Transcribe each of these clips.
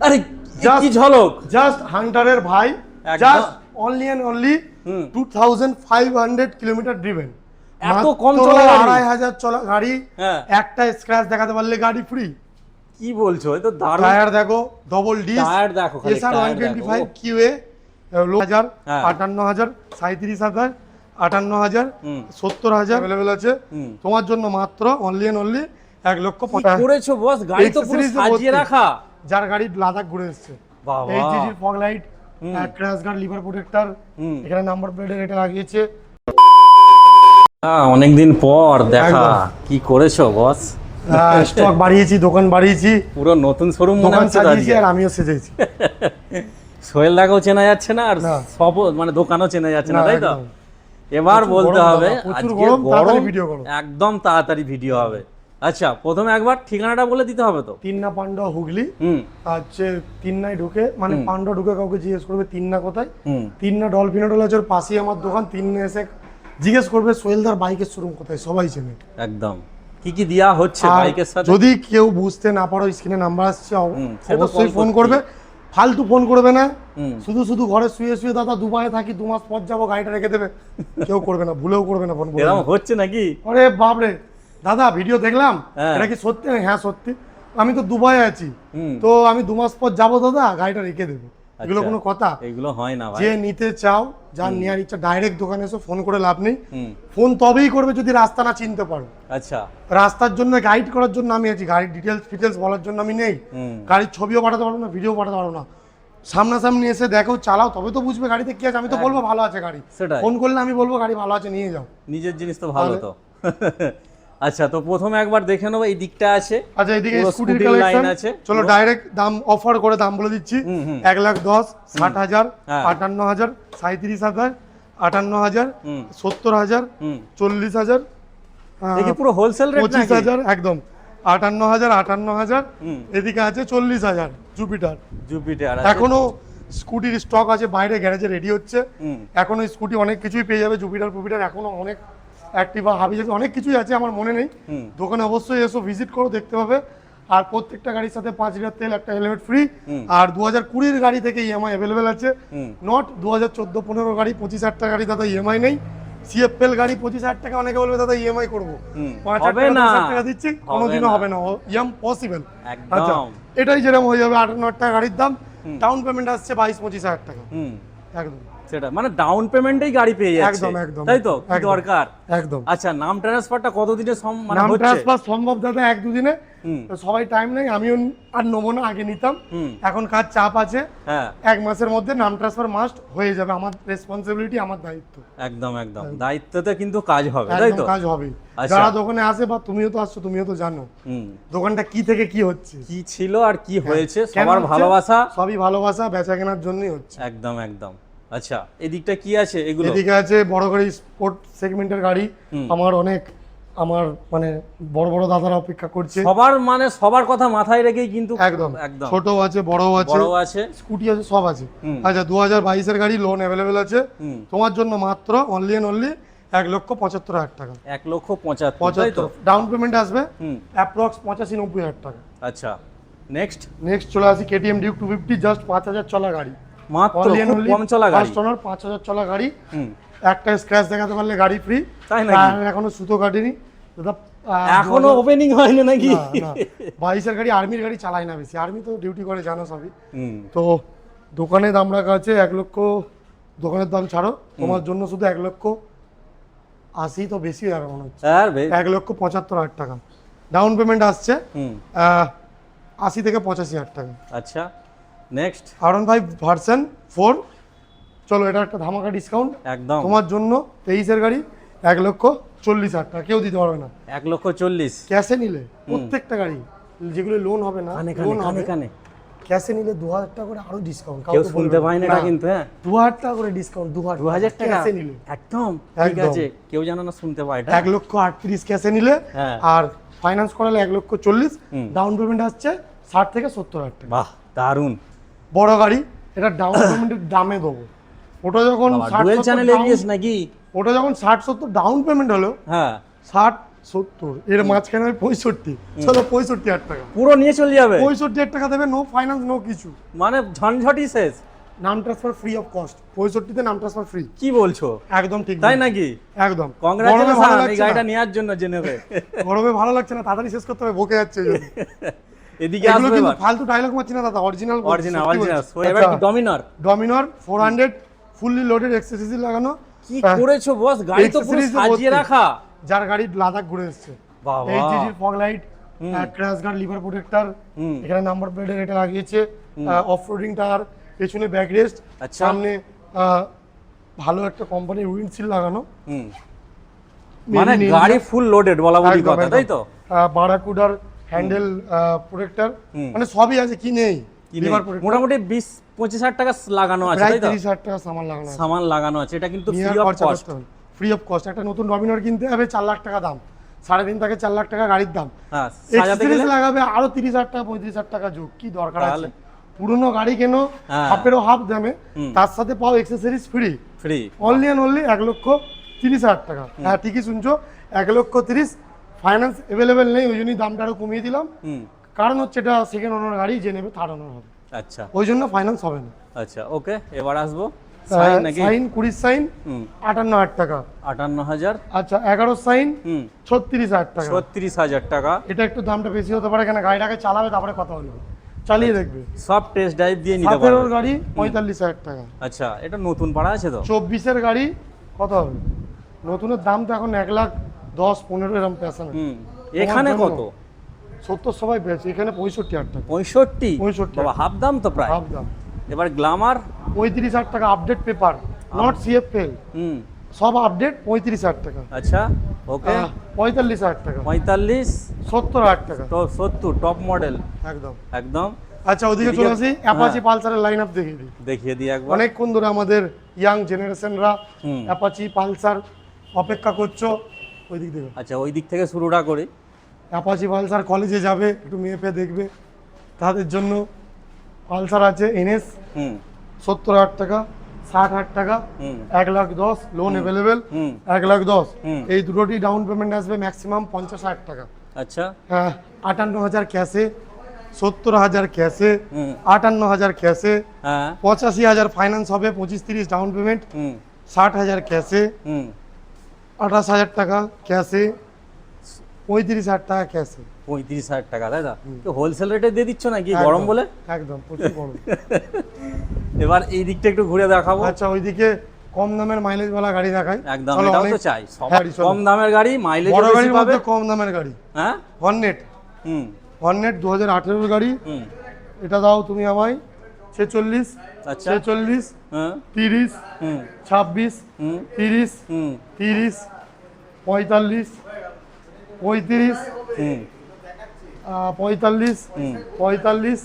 আরে কি ঝলক, জাস্ট হান্টারের ভাই, just only and only 2500 kilometre driven, এত কম চলা গাড়ি, 2500 চলা গাড়ি, একটা স্ক্র্যাচ দেখাতে পারলে গাড়ি ফ্রি। কি বলছো, এ তো দারুণ। টায়ার দেখো, ডবল ডিস্ক টায়ার দেখো, খালি এসআর 125 কিউএ, 5,000, 58,000, 37,000, 58,000, 70,000 अवेलेबल আছে তোমার জন্য, মাত্র অনলি এন্ড অনলি 1,50,000 করেছো বস। গাড়ি তো পুরো সাজিয়ে রাখা, যার গাড়ি লাদাখ ঘুরে এসেছে। বাবা, H G fog light, crash guard, lever protector, এখানে নাম্বার প্লেটের এটা লাগিয়েছে। অনেকদিন পর দেখা, কি করেছো বস? স্টক বাড়িয়েছি, দোকান বাড়িয়েছি, পুরো নতুন শোরুম মনে হচ্ছে। আর আমিও সেজেছি। সোহেল দাকেও চেনা যাচ্ছে না, আর সব মানে দোকানও চেনা যাচ্ছে না, তাই তো? এবার বলতে হবে আজকে গরম, একদম তাড়াতাড়ি ভিডিও হবে। আচ্ছা, প্রথমে একবার ঠিকানাটা বলে দিতে হবে তো। তিন্না পান্ডা হুগলি, হচ্ছে তিন্নায় ঢুকে, মানে পান্ডা ঢুকে কাউকে জিজ্ঞেস করবে তিন্না কোথায়, তিন্না ডলফিন হোটেল আছে, ওর পাশেই আমার দোকান। তিন্না এসে জিজ্ঞেস করবে সোহেলদার বাইকের শোরুম কোথায়, সবাই চেনে একদম। কি কি দেয়া হচ্ছে বাইকের সাথে? যদি কেউ বুঝতে না পারো, স্ক্রিনে নাম্বার আসছে, অবশ্যই ফোন করবে। ফালতু ফোন করবে না, শুধু শুধু ঘরে শুয়ে শুয়ে দাদা দুবাইয়ে থাকি 2 মাস পর যাবো, গাড়িটা রেখে দেবে, কেউ করবে না, ভুলেও করবে না ফোন। এরকম হচ্ছে নাকি? আরে বাপরে দাদা, ভিডিও দেখলাম, এটা কি সত্যি? হ্যাঁ সত্যি, আমি তো দুবাই আছি, তো আমি 2 মাস পর যাবো দাদা, গাড়িটা রেখে দেবে। এগুলো কোনো কথা? এগুলো হয় না ভাই। যে নিতে চাও, যার নেওয়ার ইচ্ছা, ডাইরেক্ট দোকানে এসে ফোন করে লাভ নেই। ফোন তবেই করবে যদি রাস্তা না চিনতে পারো। আচ্ছা, রাস্তার জন্য গাইড করার জন্য আমি আছি, গাড়ির ডিটেলস বলার জন্য আমি নেই। গাড়ির ছবিও পাঠাতে পারবো না, ভিডিও পাঠাতে পারবো না। সামনাসামনি এসে দেখো, চালাও, তবে তো বুঝবে গাড়িতে কি আছে। আমি তো বলবো ভালো আছে গাড়ি, ফোন করলে আমি বলবো গাড়ি ভালো আছে, নিয়ে যাও। নিজের জিনিস তো ভালো তো। আচ্ছা, তো প্রথমে একবার দেখে নেবো এই দিকটা আছে। আচ্ছা, এইদিকে স্কুটির কালেকশন আছে। চলো ডাইরেক্ট দাম অফার করে দাম বলে দিচ্ছি। 1,10,000, 60,000, 58,000, 37,000, 58,000, 70,000, 40,000, দেখি পুরো হোলসেল রেট নাকি? 25,000, একদম 58,000, 58,000। এদিকে আছে 40,000 জুপিটার। এখনো স্কুটির স্টক আছে, বাইরে গ্যারেজে রেডি হচ্ছে। এখনো স্কুটি অনেক কিছুই পেয়ে যাবে, জুপিটার এখনো অনেক অ্যাক্টিভা, হাবি জাবি অনেক কিছুই আছে, আমার মনে নেই। দোকানে অবশ্যই এসো, ভিজিট করো, দেখতে পাবে। আর প্রত্যেকটা গাড়ির সাথে 5 লিটার তেল, একটা হেলমেট ফ্রি। আর 2020 গাড়ি থেকে ইএমআই অ্যাভেলেবেল আছে, নট 2014-15 গাড়ি 25,000 টাকা গাড়ি দাদা ইএমআই নেই। সিএফএল গাড়ি 25,000 টাকা, অনেকে বলবে দাদা ইএমআই করবো, 5,000 টাকা দিচ্ছি, কোনোদিনও হবে না, ইম্পসিবল। আচ্ছা, এটাই যেরকম হয়ে যাবে 58,000 টাকা গাড়ির দাম, ডাউন পেমেন্ট আসছে 22-25,000 টাকা। একদম, সেটা মানে ডাউন পেমেন্টেই গাড়ি পেয়ে যাচ্ছে। একদম একদম, তাই তো? কি দরকার? একদম। আচ্ছা, নাম ট্রান্সফারটা কতদিনে মানে নাম হচ্ছে? ট্রান্সফার সম্ভব দাদা 1-2 দিনে, সবাই টাইম নেই, আমিও আর নেবো না, আগে নিতাম, এখন কাজ চাপ আছে। 1 মাসের মধ্যে নাম ট্রান্সফার মাস্ট হয়ে যাবে, আমার রেসপন্সিবিলিটি, আমার দায়িত্ব। একদম একদম, দায়িত্বতে কিন্তু কাজ হবে, তাই তো? কাজ হবে। যারা দোকানে আসে, বা তুমিও তো আসছো, তুমিও তো জানো দোকানটা কি থেকে কি হচ্ছে, কি ছিল আর কি হয়েছে। সবার ভালোবাসা, সবই ভালোবাসা, বেচা কেনার জন্যই হচ্ছে। একদম একদম। আচ্ছা, এদিকটা কি আছে? এগুলো এদিকে আছে বড় গাড়ি, স্পোর্ট সেগমেন্টের গাড়ি। আমার মানে বড় বড় দাদারা অপেক্ষা করছে, সবার কথা মাথায় রেখেই কিন্তু। একদম একদম, ছোট আছে, বড় আছে, স্কুটি আছে, সব আছে। আচ্ছা, 2022 এর গাড়ি, লোন অ্যাভেলেবেল আছে তোমার জন্য, মাত্র অনলি এন্ড অনলি 1,75,000 টাকা। 1,75,000 ডাউন পেমেন্ট আসবে অ্যাপ্রক্স 85-90,000 টাকা। আচ্ছা, নেক্সট চলে আসি কেটিএম ডিউক 250, জাস্ট 5,000 চলা গাড়ি, মাত্র কম চলা গাড়ি, ফার্স্ট ওনার, 5,000 চলা গাড়ি। একটা স্ক্র্যাচ দেখাতে পারলে গাড়ি ফ্রি। তাই নাকি? এখনো সুতো কাটেনি দাদা, এখনো ওপেনিং হয়নি নাকি? 22 এর গাড়ি, আর্মির গাড়ি চালাই না বেশি, আর্মি তো ডিউটি করে, জানো সবই। তো দোকানে দাম রাখা আছে 1 লক্ষ, দোকানের দাম ছাড়ো, তোমার জন্য শুধু 1,80,000, তো বেশি আর মনে হচ্ছে, 1,75,000 টাকা ডাউন পেমেন্ট আসছে, 80 থেকে 85,000 টাকা। আচ্ছা, নেক্সট R15 ভার্সন 4। চলো, এটা একটা ধামাকা ডিসকাউন্ট একদম তোমার জন্য। 23 এর গাড়ি, 1,40,000 টাকা, কেউ দিতে পারবে না। 1,40,000 ক্যাশে নিলে প্রত্যেকটা গাড়ি, যেগুলো লোন হবে না, লোন হবে, ক্যাশে নিলে 2,000 টাকা করে আরো ডিসকাউন্ট। কেউ শুনতে পায় না এটা কিন্তু। 2,000 টাকা করে ডিসকাউন্ট, 2,000 টাকা ক্যাশে নিলে, একদম ঠিক আছে, কেউ জানো না শুনতে পায় এটা। 1,38,000 ক্যাশে নিলে, আর ফাইন্যান্স করালে 1,40,000, ডাউন পেমেন্ট আসছে 60 থেকে 70,000 টাকা। বাহ, দারুন। বড় গাড়ি, এটা ডাউন পেমেন্টের দামে দেবো। ওটা যখন 60-70 নাকি, ওটা যখন 60-70 ডাউন পেমেন্ট হলো, 60 70, এর মাঝখানে আমি 65, চলো 65,000 টাকা, পুরো নিয়ে চলে যাবে 65,000 টাকা দেবে, নো ফাইন্যান্স নো কিছু, মানে ঝনঝটি শেষ। নাম ট্রান্সফার ফ্রি অফ কস্ট, 65 তে নাম ট্রান্সফার ফ্রি। কি বলছো? একদম ঠিক, তাই নাকি? একদম। কংগ্রাচুলেশন এই গাড়িটা নেওয়ার জন্য জেনেবে। গরমে ভালো লাগছে না, তাড়াতাড়ি শেষ করতে হবে, বকে যাচ্ছে এই জন্য। এদিকে এগুলো আসবে কিন্তু এবার ফালতু ডায়লগ মারছি না দাদা, অরিজিনাল সো এবার কি Dominar? Dominar 400 fully loaded accessories লাগানো। কি করেছো বস, গাড়ি তো পুরো accessories এ সাজিয়ে ভর্তি। রাখা। যার গাড়ি লাদাখ ঘুরে এসেছে, বাবা এইচজির fog light, crash guard, lever protector, এখানে নাম্বার প্লেটের এটা লাগিয়েছে, অফ রোডিং টায়ার, পেছনে ব্যাক রেস্ট, আচ্ছা। সামনে ভালো একটা কোম্পানির উইন্ডশিল্ড লাগানো। মানে Mainly গাড়ি ফুল লোডেড বলা বলি একদম, কথা, একদম। তাই তো? বারাকুডার হ্যান্ডেল প্রোটেক্টর, মানে সবই আছে, কি নেই? লিভার প্রোটেক্টর মোটামুটি 20-25,000 টাকা লাগানো আছে, প্রায় তাই তো? 30,000 টাকা সামান লাগানো আছে। সামান লাগানো আছে, এটা কিন্তু ফ্রি অফ খরচা কস্ট। করতে হবে, ফ্রি অফ কস্ট। একটা নতুন ডমিনার কিনতে হবে 4 লাখ টাকা দাম, 3.5 থেকে 4 লাখ টাকা গাড়ির দাম, হ্যাঁ, সাজাতে এক্সেসরিজ গেলে লাগাবে আরো 30,000 টাকা 35,000 টাকা যোগ, কি দরকার আছে? তাহলে? পুরনো গাড়ি কেন হ্যাঁ। হাফেরও হাফ দামে, তার সাথে পাও accessories free, free. Only and only 1,30,000 টাকা। হ্যাঁ ঠিকই শুনছো, 1,30,000। ফাইন্যান্স অ্যাভেলেবেল নেই, ওই জন্যই দামটা আরো কমিয়ে দিলাম, কারণ হচ্ছে এটা সেকেন্ড ওনার গাড়ি, যে নেবে থার্ড ওনার হবে, আচ্ছা ওই জন্য ফাইন্যান্স হবে না। আচ্ছা, ওকে, এবার আসবো সাইন নাকি? সাইন 20 সাইন 58,000 টাকা। 58,000। আচ্ছা 11 সাইন 36,000 টাকা। 36,000 টাকা। এটা একটু দামটা বেশি হতে পারে, কেন গাড়িটাকে চালাবে তারপরে কথা বলবে, চালিয়ে দেখবে। সব টেস্ট ড্রাইভ দিয়ে নিতে 17 পারবে। গাড়ি 45,000 টাকা। আচ্ছা, এটা নতুন পাড়া আছে তো? 24-এর গাড়ি কত হবে? নতুনের দাম তো এখন 1,10,15 এরকম পেছনে। এখানে কত? 70 সবাই পেয়েছে, এখানে 65,000 টাকা। 65? 65 বাবা, হাফ দাম তো প্রায়। হাফ দাম। এবার গ্ল্যামার 35,000 টাকা আপডেট পেপার, নট সিএফএল, সব আপডেট 35,000 টাকা। আচ্ছা, ওকে। 45,000 টাকা। 45? 70,000 টাকা। তো 70 টপ মডেল একদম একদম। আচ্ছা ওদিকে চলে আসি, অ্যাপাচি পালসারের লাইন আপ দেখিয়ে দিই। দেখিয়ে দিই একবার। অনেকক্ষণ ধরে আমাদের ইয়াং জেনারেশনরা অ্যাপাচি পালসার অপেক্ষা করছো, ওই দিক থেকে। আচ্ছা, ওই দিক থেকে শুরুটা করি। অ্যাপাচি পালসার কলেজে যাবে, একটু মেয়ে পেয়ে দেখবে, তাদের জন্য পালসার আছে এনএস, 70,000 টাকা, 60,000 টাকা, 1,10,000 লোন অ্যাভেলেবেল, 1,10,000। এই দুটোটি ডাউন পেমেন্ট আসবে ম্যাক্সিমাম 50,000 টাকা। আচ্ছা, হ্যাঁ 58,000 ক্যাশে, 70,000 ক্যাশে, 58,000 ক্যাশে, হ্যাঁ 85,000 ফাইন্যান্স হবে, 25-30 ডাউন পেমেন্ট, 60,000 ক্যাশে, 28,000 টাকা ক্যাশে, 35,000 টাকা ক্যাশে। 35,000 টাকা, তাই তো? তো হোলসেল রেটে দিয়ে দিচ্ছ নাকি গরম বলে? একদম প্রচুর গরম। এবার এই দিকটা একটু ঘুরে দেখাবো। আচ্ছা ওইদিকে কম দামের মাইলেজ वाला গাড়ি দেখাই। একদম, চলো, এটাও অনেক- তো চাই। হ্যাঁ, চলো। কম দামের গাড়ি, মাইলেজ বড় বেশি গাড়ির পাবে। মধ্যে কম দামের গাড়ি, হ্যাঁ, হর্নেট, হুম হর্নেট 2018 গাড়ি। হুম। এটা দাও তুমি আমায় 46, আচ্ছা, 46, হ্যাঁ 30, হুম 26, হুম 30, হুম 30, 45, 35, হুম 45, হুম 45,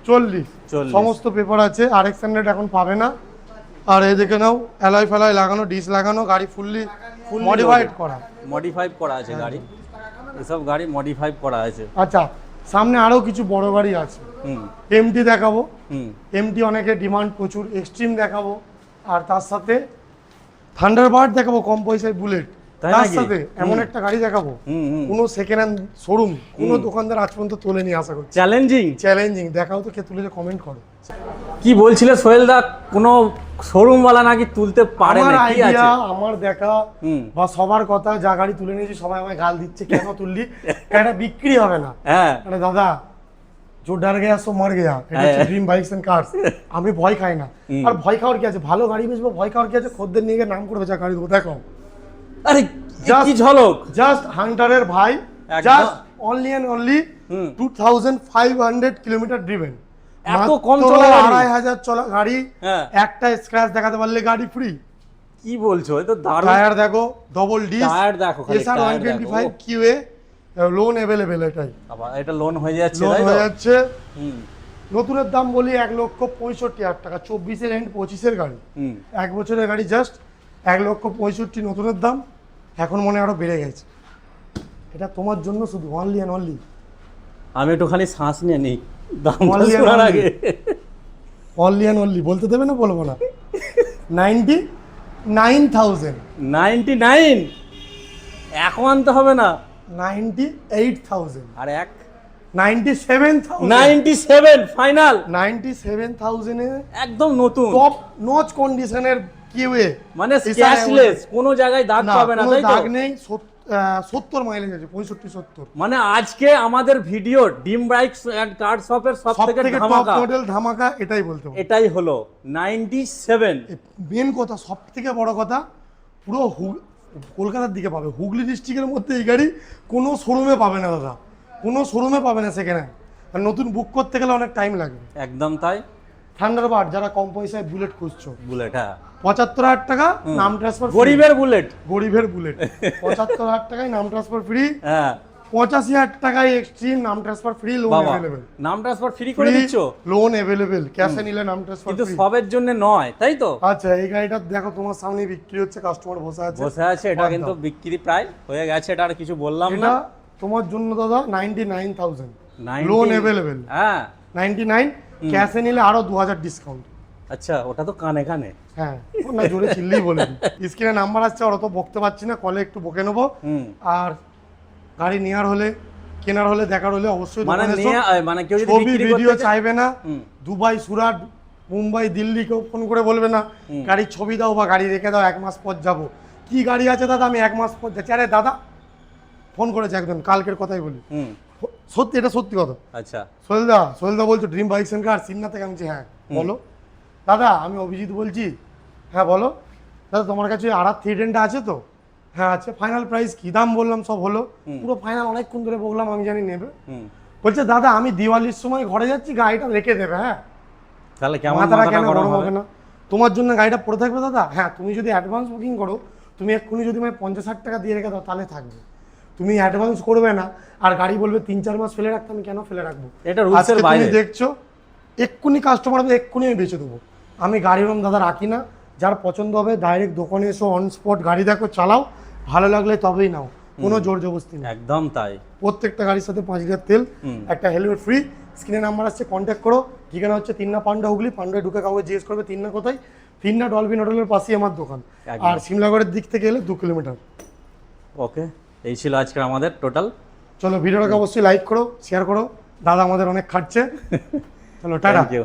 40 40 সমস্ত পেপার আছে। RX 100 এখন পাবে না। আর এই দেখে নাও, অ্যালয় ফ্যালয় লাগানো, ডিস লাগানো, গাড়ি ফুললি মডিফাইড করা। মডিফাই করা আছে গাড়ি, এসব গাড়ি মডিফাই করা আছে। আচ্ছা সামনে আরো কিছু বড় গাড়ি আছে, হুম এমটি দেখাবো। হুম এমটি অনেকের ডিমান্ড প্রচুর, এক্সট্রিম দেখাবো, আর তার সাথে থান্ডারবার্ড দেখাবো, কম পয়সায় বুলেট। তাই তার নাকি? সাথে এমন একটা গাড়ি দেখাবো, হুম হুম। কোনো সেকেন্ড হ্যান্ড শোরুম কোনো দোকানদার আজ পর্যন্ত তোলেনি, আশা করছি। চ্যালেঞ্জিং। চ্যালেঞ্জিং দেখাও তো, কে তুলেছে কমেন্ট করো। কি বলছিলে সোহেল দা, কোনো শোরুম ওয়ালা নাকি তুলতে পারে আমার না, কি আছে? আইডিয়া, আমার দেখা হুম বা সবার কথা, যা গাড়ি তুলে নিয়েছি সবাই আমায় গাল দিচ্ছে, কেন তুললি, এটা বিক্রি হবে না। হ্যাঁ আরে দাদা, जो डर गया सो मर गया, এটা হচ্ছে ড্রিম বাইকস এন্ড কার্স। আমি ভয় খাই না, আর ভয় খাওয়ার কি আছে, ভালো গাড়ি বেচবো, ভয় খাওয়ার কি আছে, খদ্দের নিয়ে গিয়ে নাম করবে যা গাড়ি দেবো। দেখো আরে Just- কি ঝলক। জাস্ট হান্টারের ভাই, একদম। Just only and only hmm. 2500 kilometre driven, এত কম চলা গাড়ি? 2,500 চলা গাড়ি, হ্যাঁ। একটা স্ক্র্যাচ দেখাতে পারলে গাড়ি ফ্রি। কি বলছো, এ তো দারুণ। টায়ার দেখো, ডবল ডিস, টায়ার দেখো খালি, এসআর টায়ার 125 দেখো। কিউএ, লোন অ্যাভেলেবেল, এটাই আবার এটা লোন হয়ে যাচ্ছে, লোন তাই তো? হয়ে যাচ্ছে। হুম নতুনের দাম বলি 1,65,000 টাকা, 24-এর এন্ড 25-এর গাড়ি, হুম। 1 বছরের গাড়ি, জাস্ট 1,65,000 নতুনের দাম। এখন মনে হয় আরো বেড়ে গেছে, এটা তোমার জন্য শুধু, অনলি অ্যান্ড অনলি। আমি একটুখানি শ্বাস নিয়ে নিই দাম Only and শোনার only। আগে। অনলি অ্যান্ড অনলি বলতে দেবে না, বলবো না। 99,000, 99 এখন আনতে হবে না। 98,000 আর এক 97,000 97 ফাইনাল 97,000 এ একদম নতুন টপ নচ কন্ডিশনের কিউএ, মানে ক্যাশলেস, কোনো জায়গায় দাগ পাবে না, তাই তো? দাগ নেই। 70 মাইলেজ আছে, 65-70। মানে আজকে আমাদের ভিডিও ডিম বাইকস এন্ড কার শপের সবথেকে সবথেকে টপ ধামাকা, মডেল ধামাকা, এটাই বলতে হবে। এটাই হলো 97। মেন কথা, সবথেকে বড় কথা, পুরো কলকাতার দিকে পাবে, হুগলি ডিস্ট্রিক্টের মধ্যে এই গাড়ি কোনো শোরুমে পাবে না দাদা, কোনো শোরুমে পাবে না সেখানে। আর নতুন বুক করতে গেলে অনেক টাইম লাগবে। একদম তাই। থান্ডারবার্ড, যারা কম পয়সায় বুলেট খুঁজছো, বুলেট, হ্যাঁ 75,000 টাকা নাম ট্রান্সফার, গরিবের বুলেট, গরিবের বুলেট 75,000 টাকায় নাম ট্রান্সফার ফ্রি, হ্যাঁ 85,000 টাকায় এক্সট্রিম নাম ট্রান্সফার ফ্রি, লোন বাবা अवेलेबल, নাম ট্রান্সফার ফ্রি করে দিচ্ছ, লোন अवेलेबल, ক্যাশে নিলে নাম ট্রান্সফার কিন্তু ফ্রি। সবের জন্য নয়, তাই তো? আচ্ছা, এই গাড়িটা দেখো তোমার সামনে বিক্রি হচ্ছে, কাস্টমার বসে আছে। এটা কিন্তু বিক্রি প্রায় হয়ে গেছে, এটা আর কিছু বললাম না। এটা তোমার জন্য দাদা 99,000 90 লোন अवेलेबल, হ্যাঁ 99, ক্যাশে নিলে আরো 2,000 ডিসকাউন্ট। আচ্ছা, ওটা তো কানে কানে। হ্যাঁ, না জোরে চিল্লেই বলে দিই। স্ক্রিনে নাম্বার আসছে, আর অত বকতে পারছি না, কলে একটু বকে নেবো। আর গাড়ি নেওয়ার হলে, কেনার হলে, দেখার হলে অবশ্যই মানে দোকানে এসো। মানে কেউ যদি ছবি বিক্রি ভিডিও করতে চায়, চাইবে না, দুবাই, সুরাট, মুম্বাই, দিল্লি কেউ ফোন করে বলবে না গাড়ির ছবি দাও বা গাড়ি রেখে দাও, 1 মাস পর যাবো। কি গাড়ি আছে দাদা, আমি 1 মাস পর যাচ্ছি। আরে দাদা, ফোন করেছে একজন, কালকের কথাই বলি, সত্যি, এটা সত্যি কথা। আচ্ছা, সোহেলদা বলছো ড্রিম বাইক সেন্টার আর সিমনা থেকে, আমি বলছি হ্যাঁ বলো। দাদা আমি অভিজিৎ বলছি। হ্যাঁ বলো। দাদা তোমার কাছে আর 310 আছে তো? হ্যাঁ আছে। ফাইনাল প্রাইস কি? দাম বললাম, সব হলো, পুরো ফাইনাল, অনেকক্ষণ ধরে বললাম, আমি জানি নেবে। বলছে দাদা আমি দিওয়ালির সময় ঘরে যাচ্ছি, গাড়িটা রেখে দেবে। হ্যাঁ, তাহলে কেমন মাথাটা কেন গরম গরম হবে না? তোমার জন্য গাড়িটা পড়ে থাকবে দাদা। হ্যাঁ, তুমি যদি অ্যাডভান্স বুকিং করো, তুমি এক্ষুনি যদি মানে 50-60 টাকা দিয়ে রেখে দাও, তাহলে থাকবে। তুমি অ্যাডভান্স করবে না আর গাড়ি বলবে 3-4 মাস ফেলে রাখতে, আমি কেন ফেলে রাখবো? এটা রুলসের বাইরে। তুমি দেখছো এক্ষুনি কাস্টমার হবে, এক্ষুনি আমি বেচে দেবো। আমি গাড়ি রকম দাদা রাখি না, যার পছন্দ হবে ডাইরেক্ট দোকানে এসো, অন স্পট গাড়ি দেখো, চালাও, ভালো লাগলে তবেই নাও, কোনো জোর জবরদস্তি নেই। একদম তাই। প্রত্যেকটা গাড়ির সাথে 5 লিটার তেল, একটা হেলমেট ফ্রি। স্ক্রিনে নাম্বার আসছে, কন্ট্যাক্ট করো। ঠিকানা হচ্ছে তিননা পান্ডা, হুগলি। পান্ডায় ঢুকে কাউকে জিজ্ঞেস করবে তিননা কোথায়, তিননা ডলফিন হোটেলের পাশেই আমার দোকান। আর সিমলাগড়ের দিক থেকে এলে 2 কিলোমিটার। ওকে, এই ছিল আজকে আমাদের টোটাল। চলো, ভিডিওটাকে অবশ্যই লাইক করো, শেয়ার করো, দাদা আমাদের অনেক খাটছে। চলো, টাটা। Thank you.